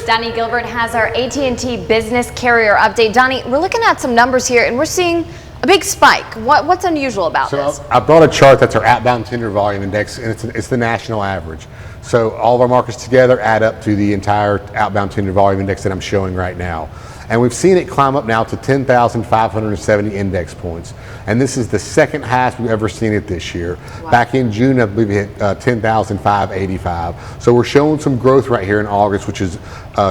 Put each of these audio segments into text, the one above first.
Donnie Gilbert has our AT&T Business Carrier Update. Donnie, we're looking at some numbers here and we're seeing a big spike. What's unusual about this? I brought a chart that's our Outbound Tender Volume Index, and it's the national average. So all of our markets together add up to the entire Outbound Tender Volume Index that I'm showing right now. And we've seen it climb up now to 10,570 index points. And this is the second highest we've ever seen it this year. Wow. Back in June, I believe we hit 10,585. So we're showing some growth right here in August, which is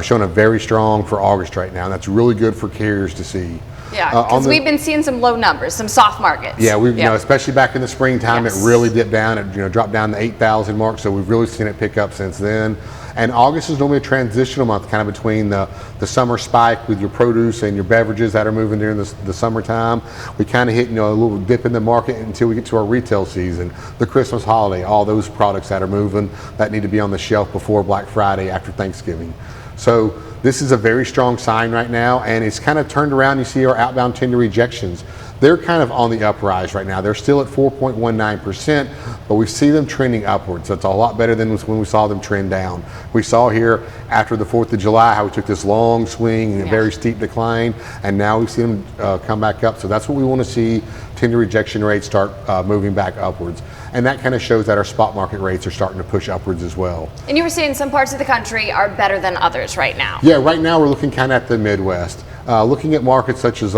showing a very strong for August right now. And that's really good for carriers to see. Yeah, because we've been seeing some low numbers, some soft markets. Yeah, you know, especially back in the springtime, It really dipped down. It dropped down the 8,000 mark. So we've really seen it pick up since then. And August is normally a transitional month, kind of between the summer spike with your produce and your beverages that are moving during the summertime. We kind of hit, a little dip in the market until we get to our retail season, the Christmas holiday, all those products that are moving that need to be on the shelf before Black Friday, after Thanksgiving. So this is a very strong sign right now, and it's kind of turned around. You see our outbound tender rejections. They're kind of on the uprise right now. They're still at 4.19%, but we see them trending upwards. That's a lot better than when we saw them trend down. We saw here after the 4th of July how we took this long swing and a very steep decline, and now we see them come back up. So that's what we want to see, tender rejection rates start moving back upwards. And that kind of shows that our spot market rates are starting to push upwards as well. And you were saying some parts of the country are better than others right now. Yeah, right now we're looking kind of at the Midwest. Looking at markets such as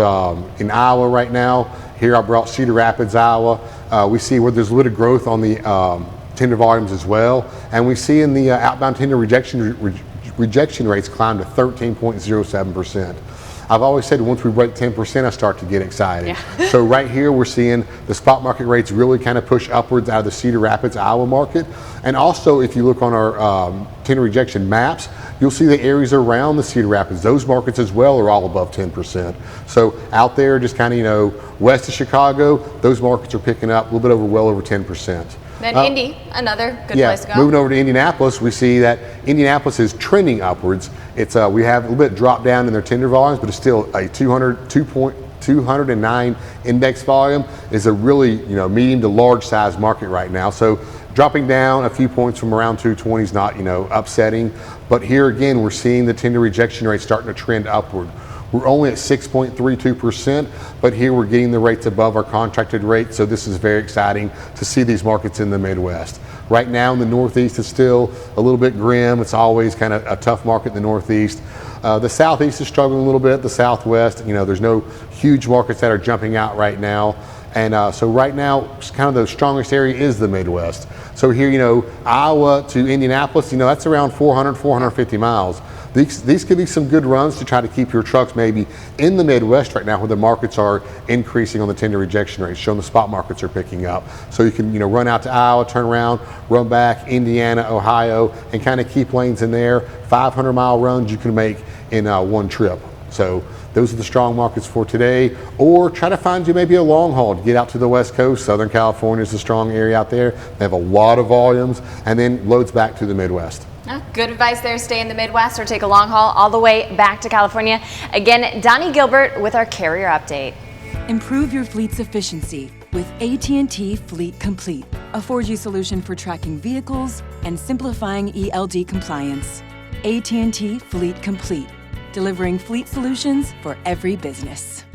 in Iowa right now, here I brought Cedar Rapids, Iowa. We see where there's a little growth on the tender volumes as well. And we see in the outbound tender rejection rates climb to 13.07%. I've always said once we break 10%, I start to get excited. Yeah. So right here, we're seeing the spot market rates really kind of push upwards out of the Cedar Rapids, Iowa market. And also, if you look on our tender rejection maps, you'll see the areas around the Cedar Rapids. Those markets as well are all above 10%. So out there, just kind of, west of Chicago, those markets are picking up a little bit well over 10%. Then Indy, another good place to go. Moving over to Indianapolis, we see that Indianapolis is trending upwards. It's we have a little bit drop down in their tender volumes, but it's still a 209 index volume. Is a really medium to large size market right now. So dropping down a few points from around 220 is not upsetting. But here again, we're seeing the tender rejection rate starting to trend upward. We're only at 6.32%, but here we're getting the rates above our contracted rate, so this is very exciting to see these markets in the Midwest. Right now in the Northeast, it's still a little bit grim. It's always kind of a tough market in the Northeast. The Southeast is struggling a little bit. The Southwest, there's no huge markets that are jumping out right now. And so right now, kind of the strongest area is the Midwest. So here, Iowa to Indianapolis, that's around 400, 450 miles. These could be some good runs to try to keep your trucks maybe in the Midwest right now where the markets are increasing on the tender rejection rates, showing the spot markets are picking up. So you can run out to Iowa, turn around, run back, Indiana, Ohio, and kind of keep lanes in there. 500-mile runs you can make in one trip. So those are the strong markets for today. Or try to find you maybe a long haul to get out to the West Coast. Southern California is a strong area out there. They have a lot of volumes, and then loads back to the Midwest. Good advice there. Stay in the Midwest or take a long haul all the way back to California. Again, Donnie Gilbert with our carrier update. Improve your fleet's efficiency with AT&T Fleet Complete, a 4G solution for tracking vehicles and simplifying ELD compliance. AT&T Fleet Complete, delivering fleet solutions for every business.